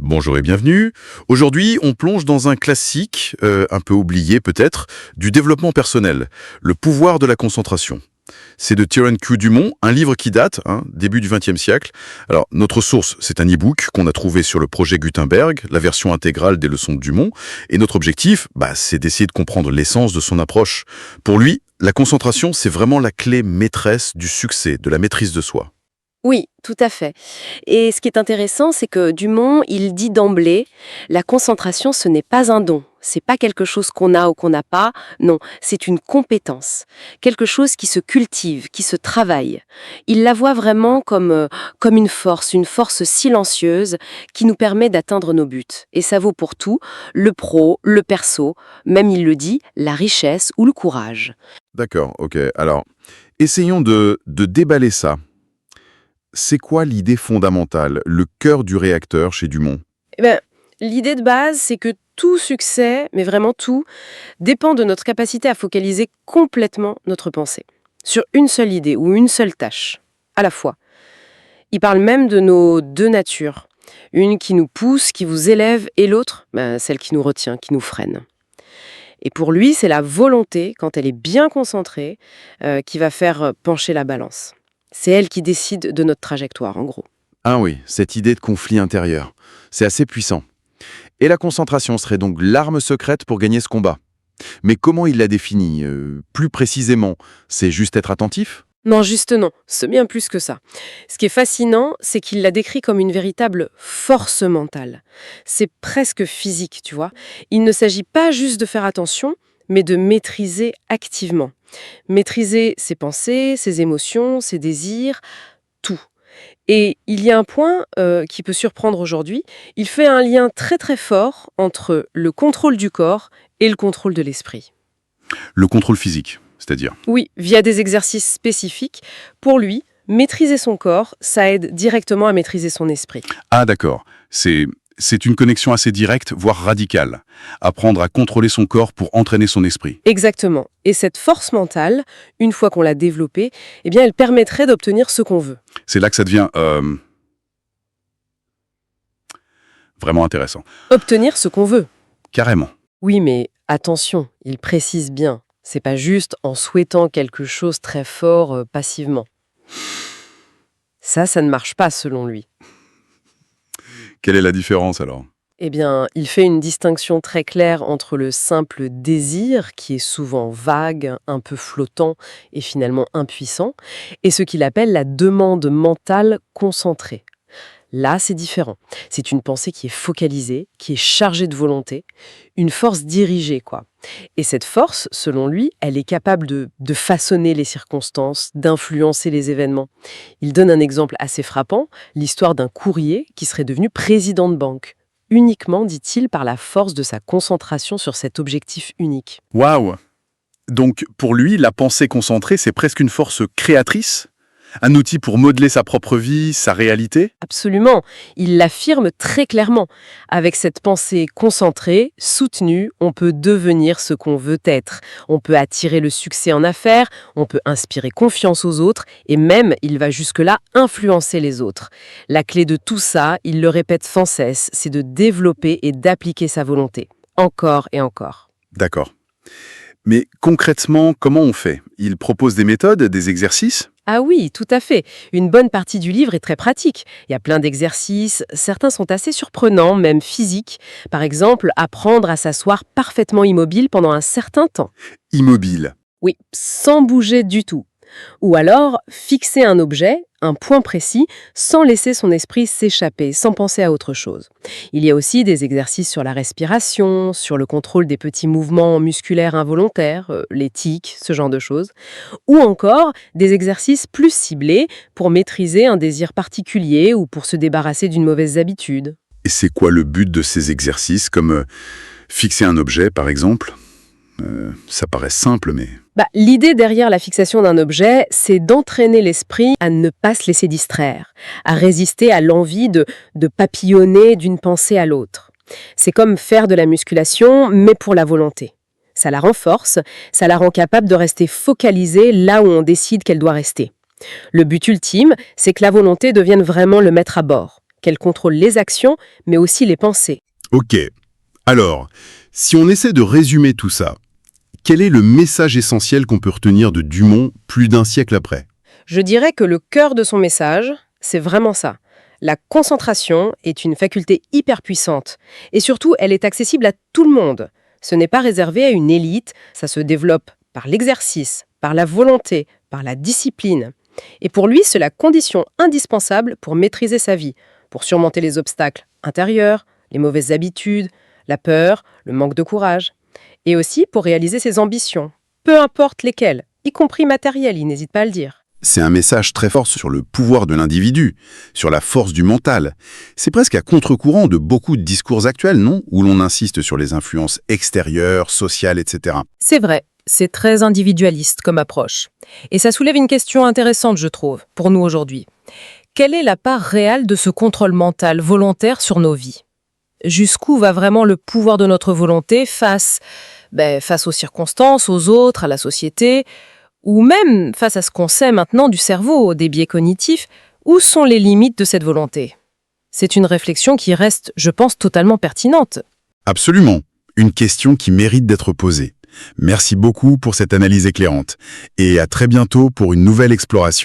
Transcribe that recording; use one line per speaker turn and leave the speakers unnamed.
Bonjour et bienvenue. Aujourd'hui, on plonge dans un classique, un peu oublié peut-être, du développement personnel, le pouvoir de la concentration. C'est de Terence Q. Dumont, un livre qui date, début du XXe siècle. Alors, notre source, c'est un e-book qu'on a trouvé sur le projet Gutenberg, la version intégrale des leçons de Dumont. Et notre objectif, c'est d'essayer de comprendre l'essence de son approche. Pour lui, la concentration, c'est vraiment la clé maîtresse du succès, de la maîtrise de soi.
Oui, tout à fait. Et ce qui est intéressant, c'est que Dumont, il dit d'emblée, la concentration, ce n'est pas un don. C'est pas quelque chose qu'on a ou qu'on n'a pas. Non, c'est une compétence. Quelque chose qui se cultive, qui se travaille. Il la voit vraiment comme une force silencieuse qui nous permet d'atteindre nos buts. Et ça vaut pour tout, le pro, le perso, même il le dit, la richesse ou le courage.
D'accord, ok. Alors, essayons de déballer ça. C'est quoi l'idée fondamentale, le cœur du réacteur chez Dumont?
Eh ben, l'idée de base, c'est que tout succès, mais vraiment tout, dépend de notre capacité à focaliser complètement notre pensée sur une seule idée ou une seule tâche, à la fois. Il parle même de nos deux natures, une qui nous pousse, qui vous élève, et l'autre, celle qui nous retient, qui nous freine. Et pour lui, c'est la volonté, quand elle est bien concentrée, qui va faire pencher la balance. C'est elle qui décide de notre trajectoire, en gros.
Ah oui, cette idée de conflit intérieur. C'est assez puissant. Et la concentration serait donc l'arme secrète pour gagner ce combat. Mais comment il la définit plus précisément? C'est juste être attentif?
Non, juste non, c'est bien plus que ça. Ce qui est fascinant, c'est qu'il la décrit comme une véritable force mentale. C'est presque physique, tu vois. Il ne s'agit pas juste de faire attention, mais de maîtriser activement. Maîtriser ses pensées, ses émotions, ses désirs, tout. Et il y a un point qui peut surprendre aujourd'hui. Il fait un lien très très fort entre le contrôle du corps et le contrôle de l'esprit.
Le contrôle physique, c'est-à-dire?
Oui, via des exercices spécifiques. Pour lui, maîtriser son corps, ça aide directement à maîtriser son esprit.
Ah d'accord, c'est une connexion assez directe, voire radicale. Apprendre à contrôler son corps pour entraîner son esprit.
Exactement. Et cette force mentale, une fois qu'on l'a développée, eh bien, elle permettrait d'obtenir ce qu'on veut.
C'est là que ça devient vraiment intéressant.
Obtenir ce qu'on veut.
Carrément.
Oui, mais attention, il précise bien. C'est pas juste en souhaitant quelque chose très fort passivement. Ça ne marche pas selon lui.
Quelle est la différence alors?
Eh bien, il fait une distinction très claire entre le simple désir, qui est souvent vague, un peu flottant et finalement impuissant, et ce qu'il appelle la demande mentale concentrée. Là, c'est différent. C'est une pensée qui est focalisée, qui est chargée de volonté, une force dirigée, quoi. Et cette force, selon lui, elle est capable de façonner les circonstances, d'influencer les événements. Il donne un exemple assez frappant, l'histoire d'un courrier qui serait devenu président de banque. Uniquement, dit-il, par la force de sa concentration sur cet objectif unique.
Waouh! Donc pour lui, la pensée concentrée, c'est presque une force créatrice? Un outil pour modeler sa propre vie, sa réalité?
Absolument, il l'affirme très clairement. Avec cette pensée concentrée, soutenue, on peut devenir ce qu'on veut être. On peut attirer le succès en affaires, on peut inspirer confiance aux autres, et même, il va jusque-là, influencer les autres. La clé de tout ça, il le répète sans cesse, c'est de développer et d'appliquer sa volonté. Encore et encore.
D'accord. Mais concrètement, comment on fait? Il propose des méthodes, des exercices?
Ah oui, tout à fait. Une bonne partie du livre est très pratique. Il y a plein d'exercices, certains sont assez surprenants, même physiques. Par exemple, apprendre à s'asseoir parfaitement immobile pendant un certain temps.
Immobile.
Oui, sans bouger du tout. Ou alors, fixer un objet, un point précis, sans laisser son esprit s'échapper, sans penser à autre chose. Il y a aussi des exercices sur la respiration, sur le contrôle des petits mouvements musculaires involontaires, les tics, ce genre de choses. Ou encore des exercices plus ciblés pour maîtriser un désir particulier ou pour se débarrasser d'une mauvaise habitude.
Et c'est quoi le but de ces exercices, comme fixer un objet, par exemple? Ça paraît simple, mais...
L'idée derrière la fixation d'un objet, c'est d'entraîner l'esprit à ne pas se laisser distraire, à résister à l'envie de papillonner d'une pensée à l'autre. C'est comme faire de la musculation, mais pour la volonté. Ça la renforce, ça la rend capable de rester focalisée là où on décide qu'elle doit rester. Le but ultime, c'est que la volonté devienne vraiment le maître à bord, qu'elle contrôle les actions, mais aussi les pensées.
Ok. Alors, si on essaie de résumer tout ça, quel est le message essentiel qu'on peut retenir de Dumont plus d'un siècle après?
Je dirais que le cœur de son message, c'est vraiment ça. La concentration est une faculté hyper puissante. Et surtout, elle est accessible à tout le monde. Ce n'est pas réservé à une élite, ça se développe par l'exercice, par la volonté, par la discipline. Et pour lui, c'est la condition indispensable pour maîtriser sa vie, pour surmonter les obstacles intérieurs, les mauvaises habitudes, la peur, le manque de courage. Et aussi pour réaliser ses ambitions, peu importe lesquelles, y compris matérielles, il n'hésite pas à le dire.
C'est un message très fort sur le pouvoir de l'individu, sur la force du mental. C'est presque à contre-courant de beaucoup de discours actuels, non? Où l'on insiste sur les influences extérieures, sociales, etc.
C'est vrai, c'est très individualiste comme approche. Et ça soulève une question intéressante, je trouve, pour nous aujourd'hui. Quelle est la part réelle de ce contrôle mental volontaire sur nos vies? Jusqu'où va vraiment le pouvoir de notre volonté face aux circonstances, aux autres, à la société, ou même face à ce qu'on sait maintenant du cerveau, des biais cognitifs? Où sont les limites de cette volonté? C'est une réflexion qui reste, je pense, totalement pertinente.
Absolument. Une question qui mérite d'être posée. Merci beaucoup pour cette analyse éclairante. Et à très bientôt pour une nouvelle exploration.